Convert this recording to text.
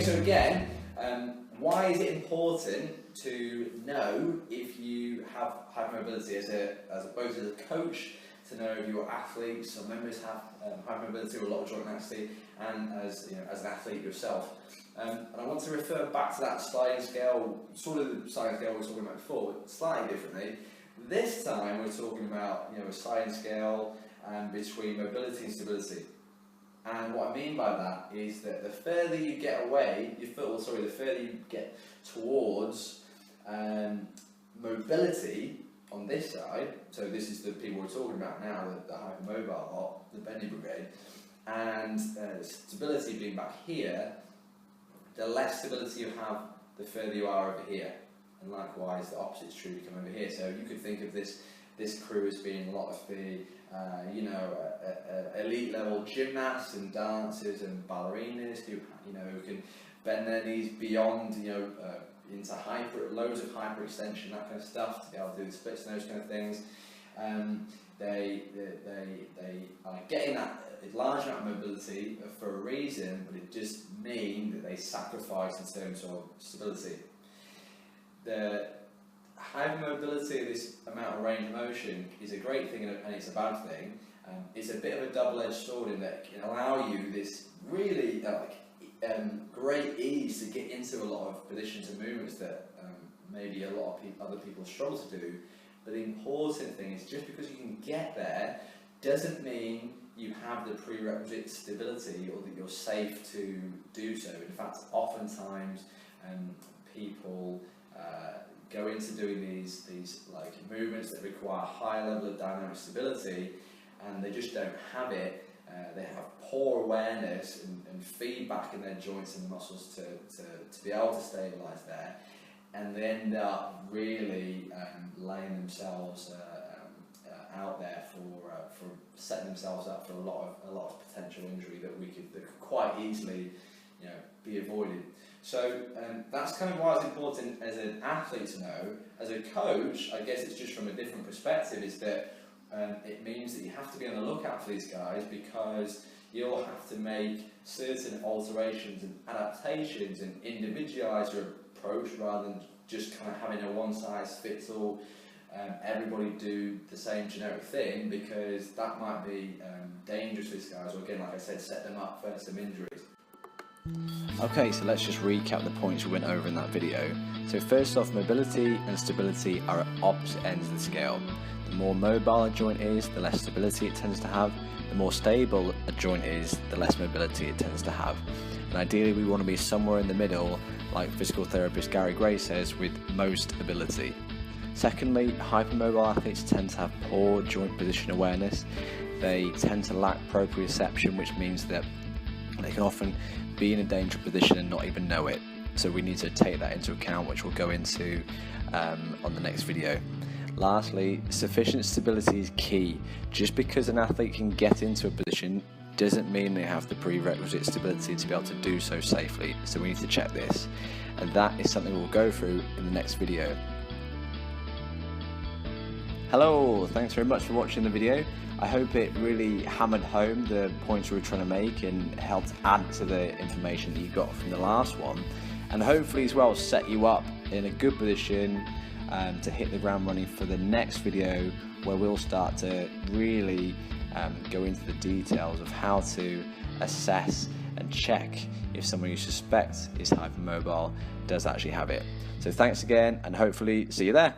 so again, why is it important to know if you have hypermobility both as a coach, to know if your athletes or members have hypermobility or a lot of joint laxity, and as an athlete yourself. And I want to refer back to that sliding scale, sort of the sliding scale we were talking about before, but slightly differently. This time we're talking about a sliding scale between mobility and stability. And what I mean by that is that the further you get away, the further you get towards mobility on this side, so this is the people we're talking about now, the hypermobile lot, the Bendy Brigade, and stability being back here, the less stability you have, the further you are over here. And likewise, the opposite is true to come over here. So you could think of this crew as being a lot of the elite level gymnasts and dancers and ballerinas who can bend their knees beyond into loads of hyperextension, that kind of stuff, to be able to do the splits and those kind of things. They are getting that large amount of mobility for a reason, but it just means that they sacrifice in terms of stability. The hypermobility of this amount of range of motion is a great thing and it's a bad thing. It's a bit of a double-edged sword in that it can allow you this really great ease to get into a lot of positions and movements that maybe a lot of other people struggle to do. But the important thing is, just because you can get there doesn't mean you have the prerequisite stability or that you're safe to do so. In fact, oftentimes people go into doing these movements that require a high level of dynamic stability, and they just don't have it. They have poor awareness and feedback in their joints and muscles to be able to stabilise there, and they end up really laying themselves out there for setting themselves up for a lot of potential injury that could quite easily be avoided. So that's kind of why it's important as an athlete to know. As a coach, I guess it's just from a different perspective, is that it means that you have to be on the lookout for these guys, because you'll have to make certain alterations and adaptations and individualise your approach rather than just kind of having a one-size-fits-all, everybody do the same generic thing, because that might be dangerous for these guys, or again, like I said, set them up for some injuries. Okay, so let's just recap the points we went over in that video. So first off, mobility and stability are at opposite ends of the scale. The more mobile a joint is, the less stability it tends to have. The more stable a joint is, the less mobility it tends to have. And ideally we want to be somewhere in the middle, like physical therapist Gary Gray says, with most ability. Secondly, hypermobile athletes tend to have poor joint position awareness. They tend to lack proprioception, which means that they can often be in a dangerous position and not even know it. So we need to take that into account, which we'll go into on the next video. Lastly, sufficient stability is key. Just because an athlete can get into a position doesn't mean they have the prerequisite stability to be able to do so safely. So we need to check this, and that is something we'll go through in the next video. Hello, thanks very much for watching the video. I hope it really hammered home the points we were trying to make and helped add to the information that you got from the last one, and hopefully as well set you up in a good position to hit the ground running for the next video, where we'll start to really go into the details of how to assess and check if someone you suspect is hypermobile does actually have it. So thanks again, and hopefully see you there.